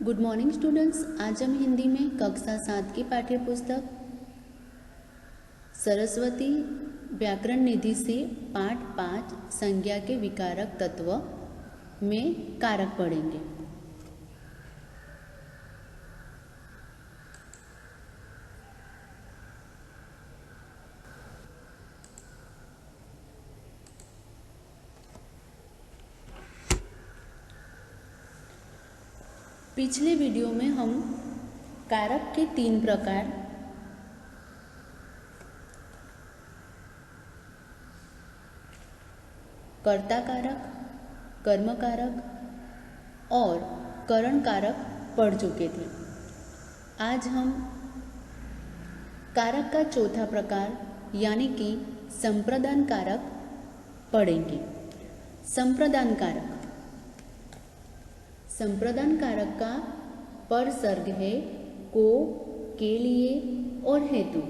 Good morning students. आज हम हिंदी में कक्षा 7 की पाठ्य पुस्तक सरस्वती व्याकरण निधि से पाठ 5 संज्ञा के विकारक तत्व में कारक पढ़ेंगे। पिछले वीडियो में हम कारक के 3 प्रकार कर्ता कारक, कर्म कारक और करण कारक पढ़ चुके थे। आज हम कारक का चौथा प्रकार यानी कि संप्रदान कारक पढ़ेंगे। संप्रदान कारक का परसर्ग है को, के लिए और हेतु।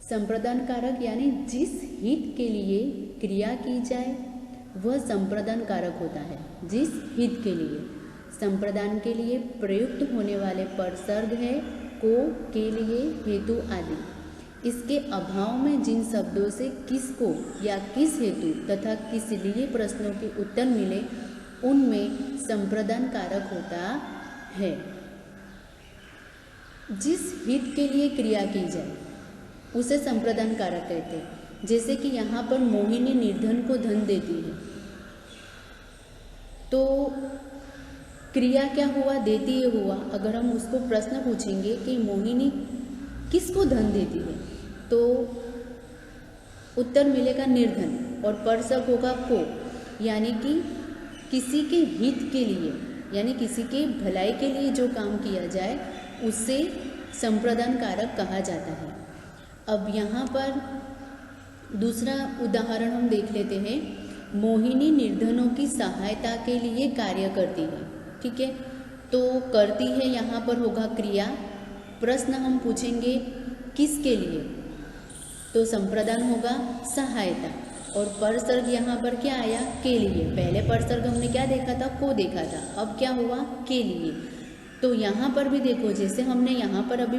संप्रदान कारक यानी जिस हित के लिए क्रिया की जाए वह संप्रदान कारक होता है। जिस हित के लिए, संप्रदान के लिए प्रयुक्त होने वाले परसर्ग है को, के लिए, हेतु आदि। इसके अभाव में जिन शब्दों से किसको या किस हेतु तथा किस लिए प्रश्नों के उत्तर मिले उनमें संप्रदान कारक होता है। जिस हित के लिए क्रिया की जाए उसे संप्रदान कारक कहते हैं। जैसे कि यहाँ पर मोहिनी निर्धन को धन देती है, तो क्रिया क्या हुआ, देती है हुआ। अगर हम उसको प्रश्न पूछेंगे कि मोहिनी किसको धन देती है, तो उत्तर मिलेगा निर्धन और परसर्ग होगा को, यानी कि किसी के हित के लिए यानी किसी के भलाई के लिए जो काम किया जाए उसे संप्रदान कारक कहा जाता है। अब यहाँ पर दूसरा उदाहरण हम देख लेते हैं। मोहिनी निर्धनों की सहायता के लिए कार्य करती है। ठीक है, तो करती है यहाँ पर होगा क्रिया। प्रश्न हम पूछेंगे किसके लिए, तो संप्रदान होगा सहायता। और परसर्ग यहाँ पर क्या आया, के लिए। पहले परसर्ग हमने क्या देखा था, को देखा था, अब क्या हुआ, के लिए। तो यहाँ पर भी देखो, जैसे हमने यहाँ पर अभी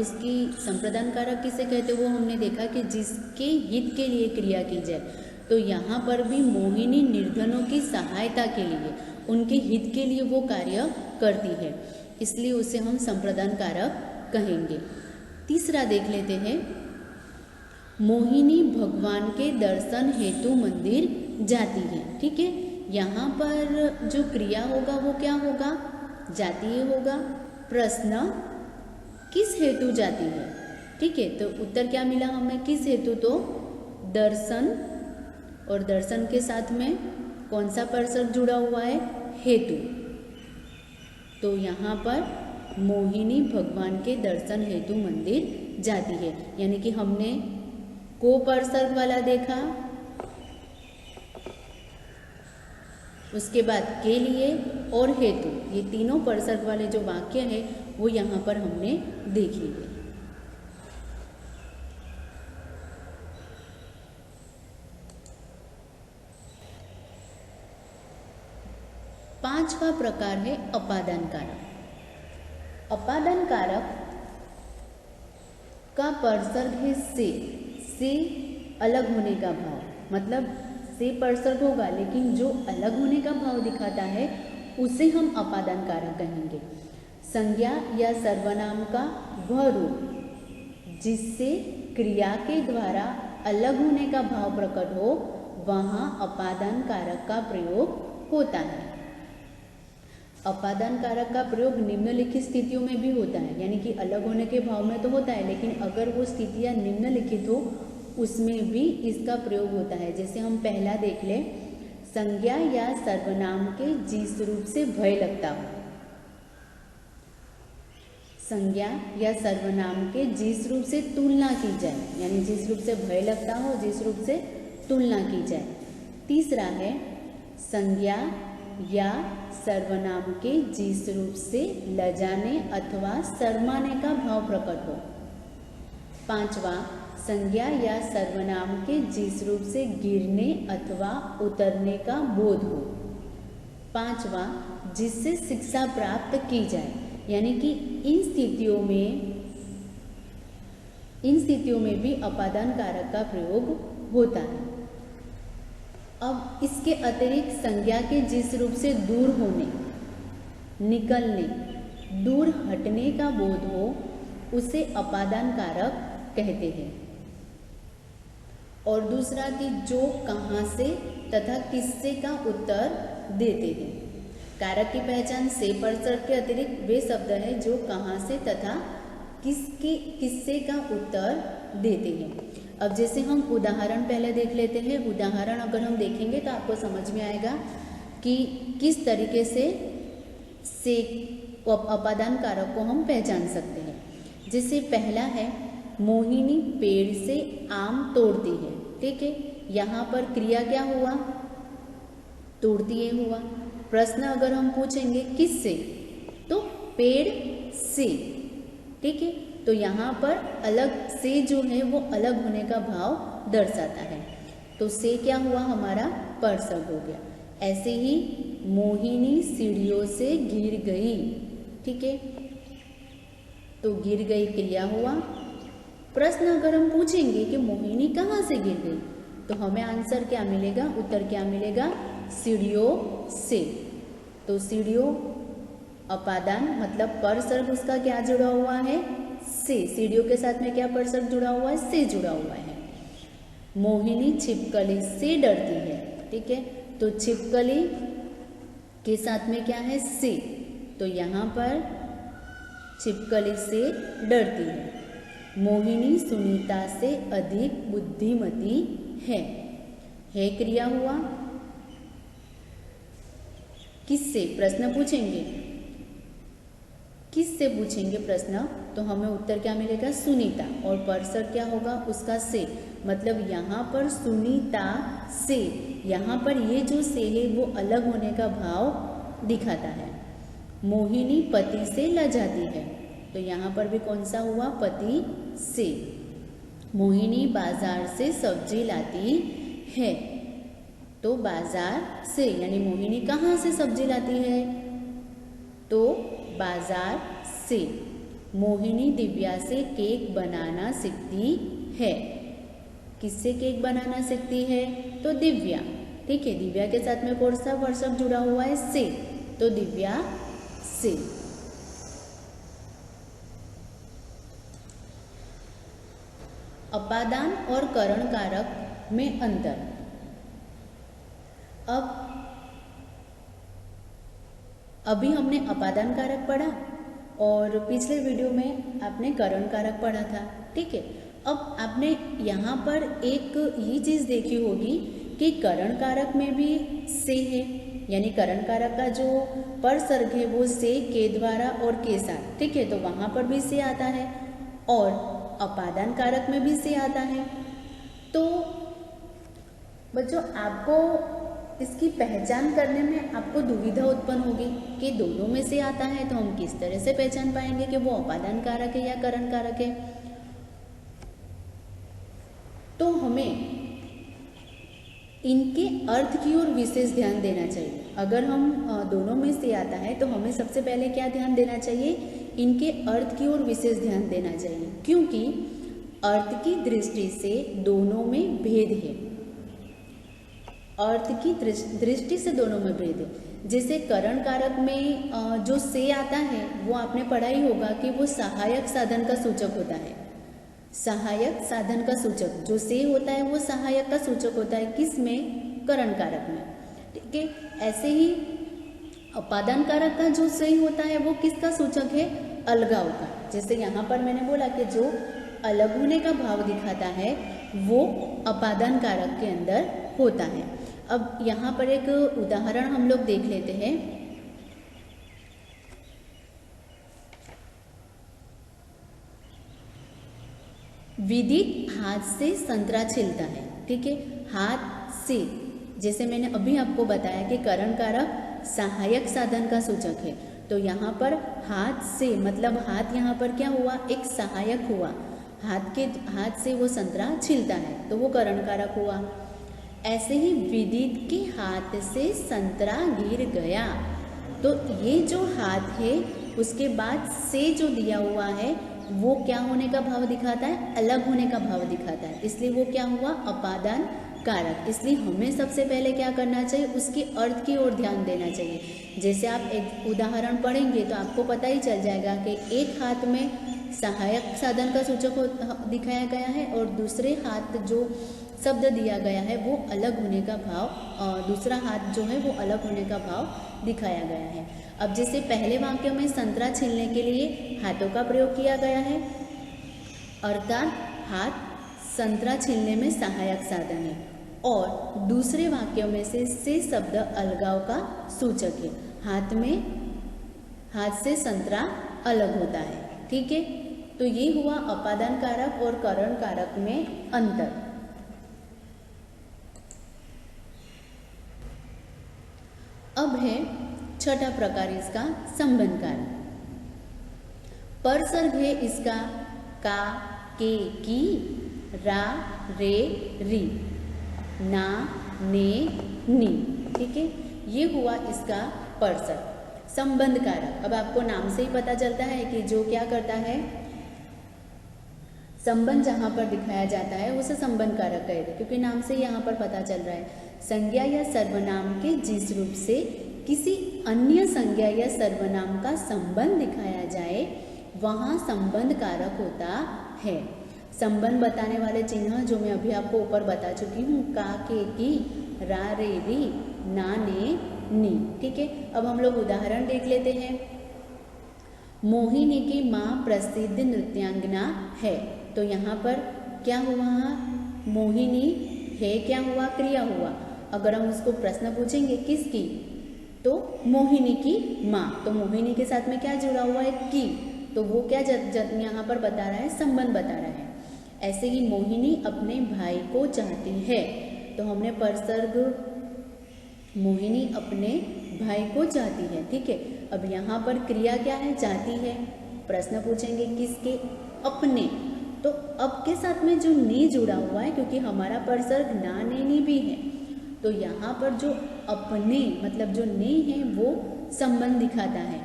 उसकी संप्रदान कारक किसे कहते वो हमने देखा कि जिसके हित के लिए क्रिया की जाए। तो यहाँ पर भी मोहिनी निर्धनों की सहायता के लिए, उनके हित के लिए वो कार्य करती है, इसलिए उसे हम संप्रदान कारक कहेंगे। तीसरा देख लेते हैं। मोहिनी भगवान के दर्शन हेतु मंदिर जाती है। ठीक है, यहाँ पर जो क्रिया होगा वो क्या होगा, जाती है होगा। प्रश्न किस हेतु जाती है। ठीक है, तो उत्तर क्या मिला हमें, किस हेतु, तो दर्शन, और दर्शन के साथ में कौन सा परसर्ग जुड़ा हुआ है, हेतु। तो यहाँ पर मोहिनी भगवान के दर्शन हेतु मंदिर जाती है, यानी कि हमने को परसर्ग वाला देखा, उसके बाद के लिए और हेतु, ये तीनों परसर्ग वाले जो वाक्य है वो यहाँ पर हमने देख लिए। पांचवा प्रकार है अपादान कारक। अपादान कारक का परसर्ग है से अलग होने का भाव, मतलब से परसर्ग होगा लेकिन जो अलग होने का भाव दिखाता है उसे हम अपादान कारक कहेंगे। संज्ञा या सर्वनाम का वह रूप जिससे क्रिया के द्वारा अलग होने का भाव प्रकट हो वहाँ अपादान कारक का प्रयोग होता है। अपादान कारक का प्रयोग निम्नलिखित स्थितियों में भी होता है, यानी कि अलग होने के भाव में तो होता है, लेकिन अगर वो स्थितियाँ निम्नलिखित हो उसमें भी इसका प्रयोग होता है। जैसे हम पहला देख लें, संज्ञा या सर्वनाम के जिस रूप से भय लगता हो। संज्ञा या सर्वनाम के जिस रूप से तुलना की जाए, यानी जिस रूप से भय लगता हो, जिस रूप से तुलना की जाए। तीसरा है संज्ञा या सर्वनाम के जिस रूप से लजाने अथवा शर्माने का भाव प्रकट हो। पांचवा, संज्ञा या सर्वनाम के जिस रूप से गिरने अथवा उतरने का बोध हो। 5वां, जिससे शिक्षा प्राप्त की जाए, यानी कि इन स्थितियों में भी अपादान कारक का प्रयोग होता है। अब इसके अतिरिक्त संज्ञा के जिस रूप से दूर होने, निकलने, दूर हटने का बोध हो उसे अपादान कारक कहते हैं। और दूसरा कि जो कहाँ से तथा किससे का उत्तर देते हैं। कारक की पहचान से परसर्ग के अतिरिक्त वे शब्द हैं जो कहाँ से तथा किससे का उत्तर देते हैं। अब जैसे हम उदाहरण पहले देख लेते हैं। उदाहरण अगर हम देखेंगे तो आपको समझ में आएगा कि किस तरीके से अपादान कारक को हम पहचान सकते हैं। जैसे पहला है, मोहिनी पेड़ से आम तोड़ती है। ठीक है, यहाँ पर क्रिया क्या हुआ, तोड़ती है हुआ। प्रश्न अगर हम पूछेंगे किससे, तो पेड़ से। ठीक है, तो यहाँ पर अलग से जो है वो अलग होने का भाव दर्शाता है, तो से क्या हुआ, हमारा परसर्ग हो गया। ऐसे ही मोहिनी सीढ़ियों से गिर गई। ठीक है, तो गिर गई क्रिया हुआ। प्रश्न अगर हम पूछेंगे कि मोहिनी कहाँ से गिर गई, तो हमें आंसर क्या मिलेगा, उत्तर क्या मिलेगा, सीढ़ियों से। तो सीढ़ियों अपादान मतलब परसर्ग उसका क्या जुड़ा हुआ है, से। सीढ़ियों के साथ में क्या परसर्ग जुड़ा हुआ है, से जुड़ा हुआ है। मोहिनी छिपकली से डरती है। ठीक है, तो छिपकली के साथ में क्या है, से, तो यहाँ पर छिपकली से डरती है। मोहिनी सुनीता से अधिक बुद्धिमती है क्रिया हुआ। किससे प्रश्न पूछेंगे, किससे पूछेंगे प्रश्न, तो हमें उत्तर क्या मिलेगा, सुनीता। और परसर्ग क्या होगा, उसका से, मतलब यहाँ पर सुनीता से, यहाँ पर ये जो से है वो अलग होने का भाव दिखाता है। मोहिनी पति से लजाती है, तो यहाँ पर भी कौन सा हुआ, पति से। मोहिनी बाजार से सब्जी लाती है, तो बाजार से, यानी मोहिनी कहाँ से सब्जी लाती है, तो बाजार से। मोहिनी दिव्या से केक बनाना सीखती है। किससे केक बनाना सीखती है, तो दिव्या। ठीक है, दिव्या के साथ में कौन सा परसर्ग जुड़ा हुआ है, से, तो दिव्या से। अपादान और करण कारक में अंतर। अब अभी हमने अपादान कारक पढ़ा और पिछले वीडियो में आपने करण कारक पढ़ा था। ठीक है, अब आपने यहाँ पर एक ये चीज़ देखी होगी कि करण कारक में भी से है, यानी करण कारक का जो परसर्ग है वो से, के द्वारा और के साथ। ठीक है, तो वहाँ पर भी से आता है और अपादान कारक में भी से आता है। तो बच्चों आपको इसकी पहचान करने में आपको दुविधा उत्पन्न होगी कि दोनों में से आता है, तो हम किस तरह से पहचान पाएंगे कि वो अपादान कारक है या करण कारक है। तो हमें इनके अर्थ की ओर विशेष ध्यान देना चाहिए। अगर हम दोनों में से आता है तो हमें सबसे पहले क्या ध्यान देना चाहिए, इनके अर्थ की ओर विशेष ध्यान देना चाहिए, क्योंकि अर्थ की दृष्टि से दोनों में भेद है। अर्थ की दृष्टि से दोनों में भेद है। जैसे करण कारक में जो से आता है वो आपने पढ़ा ही होगा कि वो सहायक साधन का सूचक होता है। सहायक साधन का सूचक जो से होता है वो सहायक का सूचक होता है, किस में, करण कारक में। ठीक है, ऐसे ही अपादान कारक का जो से होता है वो किसका सूचक है, अलगाव का। जैसे यहाँ पर मैंने बोला कि जो अलग होने का भाव दिखाता है वो अपादान कारक के अंदर होता है। अब यहाँ पर एक उदाहरण हम लोग देख लेते हैं। विदित हाथ से संतरा छिलता है। ठीक है, हाथ से, जैसे मैंने अभी आपको बताया कि करण कारक सहायक साधन का सूचक है, तो यहाँ पर हाथ से मतलब हाथ यहाँ पर क्या हुआ, एक सहायक हुआ। हाथ से वो संतरा छिलता है, तो वो करण कारक हुआ। ऐसे ही विदित के हाथ से संतरा गिर गया। तो ये जो हाथ है उसके बाद से जो दिया हुआ है वो क्या होने का भाव दिखाता है, अलग होने का भाव दिखाता है, इसलिए वो क्या हुआ, अपादान कारक। इसलिए हमें सबसे पहले क्या करना चाहिए, उसके अर्थ की ओर ध्यान देना चाहिए। जैसे आप एक उदाहरण पढ़ेंगे तो आपको पता ही चल जाएगा कि एक हाथ में सहायक साधन का सूचक दिखाया गया है और दूसरे हाथ जो शब्द दिया गया है वो अलग होने का भाव, दूसरा हाथ जो है वो अलग होने का भाव दिखाया गया है। अब जैसे पहले वाक्य में संतरा छीलने के लिए हाथों का प्रयोग किया गया है, अर्थात हाथ संतरा छीलने में सहायक साधन है, और दूसरे वाक्यों में से शब्द अलगाव का सूचक है। हाथ से संतरा अलग होता है। ठीक है, तो ये हुआ अपादान कारक और करण कारक में अंतर। अब है छठा प्रकार इसका संबंध कारक। परसर्ग है इसका का, के, की, रा, रे, री, ना, ने, नी। ठीक है, ये हुआ इसका परसर्ग संबंध कारक। अब आपको नाम से ही पता चलता है कि जो क्या करता है, संबंध जहाँ पर दिखाया जाता है उसे संबंध कारक कहते हैं, क्योंकि नाम से यहाँ पर पता चल रहा है। संज्ञा या सर्वनाम के जिस रूप से किसी अन्य संज्ञा या सर्वनाम का संबंध दिखाया जाए वहाँ संबंध कारक होता है। संबंध बताने वाले चिन्ह जो मैं अभी आपको ऊपर बता चुकी हूँ, का, के, की, रा, रे, री, ना, ने, नी। ठीक है, अब हम लोग उदाहरण देख लेते हैं। मोहिनी की माँ प्रसिद्ध नृत्यांगना है। तो यहाँ पर क्या हुआ, मोहिनी है क्या हुआ, क्रिया हुआ। अगर हम उसको प्रश्न पूछेंगे किसकी, तो मोहिनी की माँ, तो मोहिनी के साथ में क्या जुड़ा हुआ है, की, तो वो क्या यहाँ पर बता रहा है, संबंध बता रहा है। ऐसे ही मोहिनी अपने भाई को चाहती है, तो हमने परसर्ग मोहिनी अपने भाई को चाहती है। ठीक है, अब यहाँ पर क्रिया क्या है, चाहती है। प्रश्न पूछेंगे किसके, अपने, तो अब के साथ में जो ने जुड़ा हुआ है, क्योंकि हमारा परसर्ग ना, ने, नी भी है, तो यहाँ पर जो अपने मतलब जो ने है वो संबंध दिखाता है।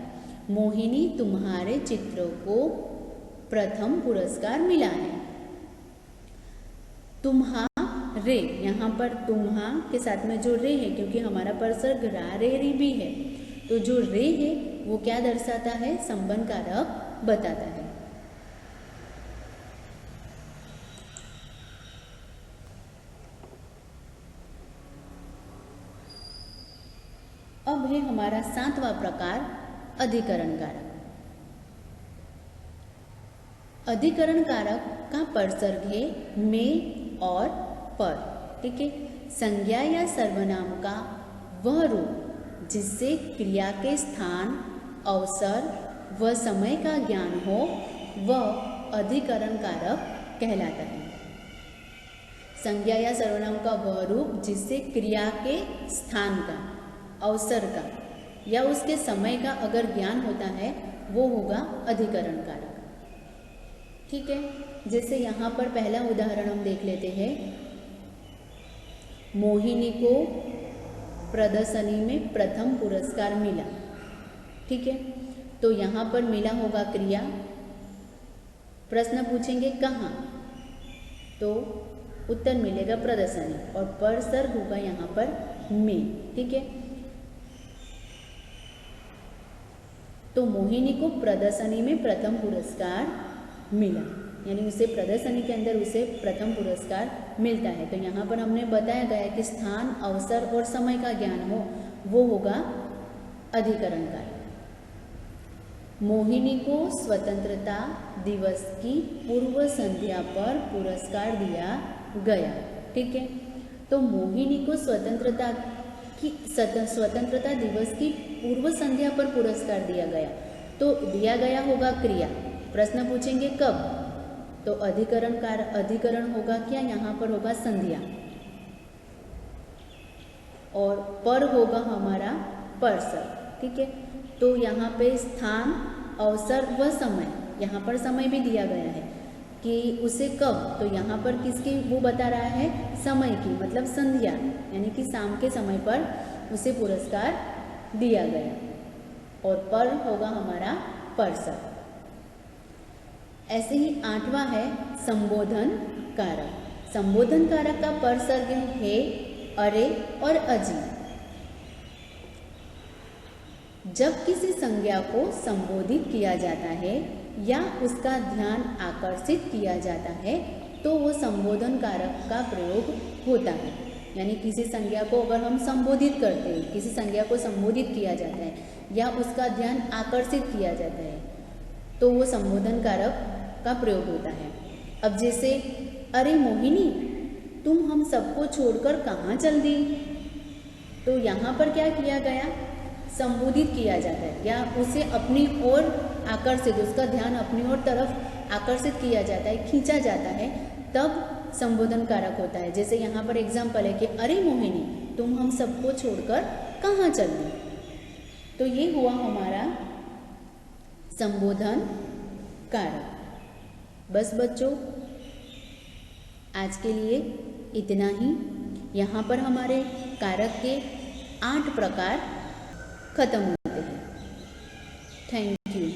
मोहिनी तुम्हारे चित्रों को प्रथम पुरस्कार मिला है। तुम्हारे, यहाँ पर तुम्हा के साथ में जो रे है, क्योंकि हमारा परसर्ग रा, रे, री भी है, तो जो रे है वो क्या दर्शाता है, संबंध कारक बताता है। अब है हमारा सातवां प्रकार अधिकरण कारक। अधिकरण कारक का परसर्ग है में और पर। ठीक है, संज्ञा या सर्वनाम का वह रूप जिससे क्रिया के स्थान, अवसर व समय का ज्ञान हो वह अधिकरण कारक कहलाता है। संज्ञा या सर्वनाम का वह रूप जिससे क्रिया के स्थान का, अवसर का या उसके समय का अगर ज्ञान होता है वो होगा अधिकरण कारक। ठीक है, जैसे यहाँ पर पहला उदाहरण हम देख लेते हैं। मोहिनी को प्रदर्शनी में प्रथम पुरस्कार मिला। ठीक है, तो यहाँ पर मिला होगा क्रिया। प्रश्न पूछेंगे कहाँ, तो उत्तर मिलेगा प्रदर्शनी, और परसर्ग होगा यहाँ पर में। ठीक है, तो मोहिनी को प्रदर्शनी में प्रथम पुरस्कार मिला, यानी उसे प्रदर्शनी के अंदर उसे प्रथम पुरस्कार मिलता है। तो यहाँ पर हमने बताया गया कि स्थान, अवसर और समय का ज्ञान हो वो होगा अधिकरण कारक। मोहिनी को स्वतंत्रता दिवस की पूर्व संध्या पर पुरस्कार दिया गया। ठीक है, तो मोहिनी को स्वतंत्रता दिवस की पूर्व संध्या पर पुरस्कार दिया गया, तो दिया गया होगा क्रिया। प्रश्न पूछेंगे कब, तो अधिकरण होगा क्या, यहाँ पर होगा संध्या, और पर होगा हमारा परसर्ग। ठीक है, तो यहाँ पे स्थान, अवसर व समय, यहाँ पर समय भी दिया गया है, कि उसे कब, तो यहाँ पर किसकी वो बता रहा है, समय की, मतलब संध्या यानी कि शाम के समय पर उसे पुरस्कार दिया गया। और पर होगा हमारा पर्षद। ऐसे ही 8वां है संबोधन कारक। संबोधन कारक का परसर्ग है अरे और अजी। जब किसी संज्ञा को संबोधित किया जाता है या उसका ध्यान आकर्षित किया जाता है तो वो संबोधन कारक का प्रयोग होता है। यानी किसी संज्ञा को अगर हम संबोधित करते हैं, किसी संज्ञा को संबोधित किया जाता है या उसका ध्यान आकर्षित किया जाता है तो वो संबोधन कारक का प्रयोग होता है। अब जैसे अरे मोहिनी, तुम हम सबको छोड़कर कहाँ चल दी, तो यहाँ पर क्या किया गया, संबोधित किया जाता है या उसे अपनी ओर आकर्षित, उसका ध्यान अपनी ओर तरफ आकर्षित किया जाता है, खींचा जाता है, तब संबोधन कारक होता है। जैसे यहाँ पर एग्जाम्पल है कि अरे मोहिनी, तुम हम सबको छोड़कर कहाँ चल दी, तो ये हुआ हमारा संबोधन कारक। बस बच्चों, आज के लिए इतना ही। यहाँ पर हमारे कारक के 8 प्रकार खत्म होते हैं। Thank you.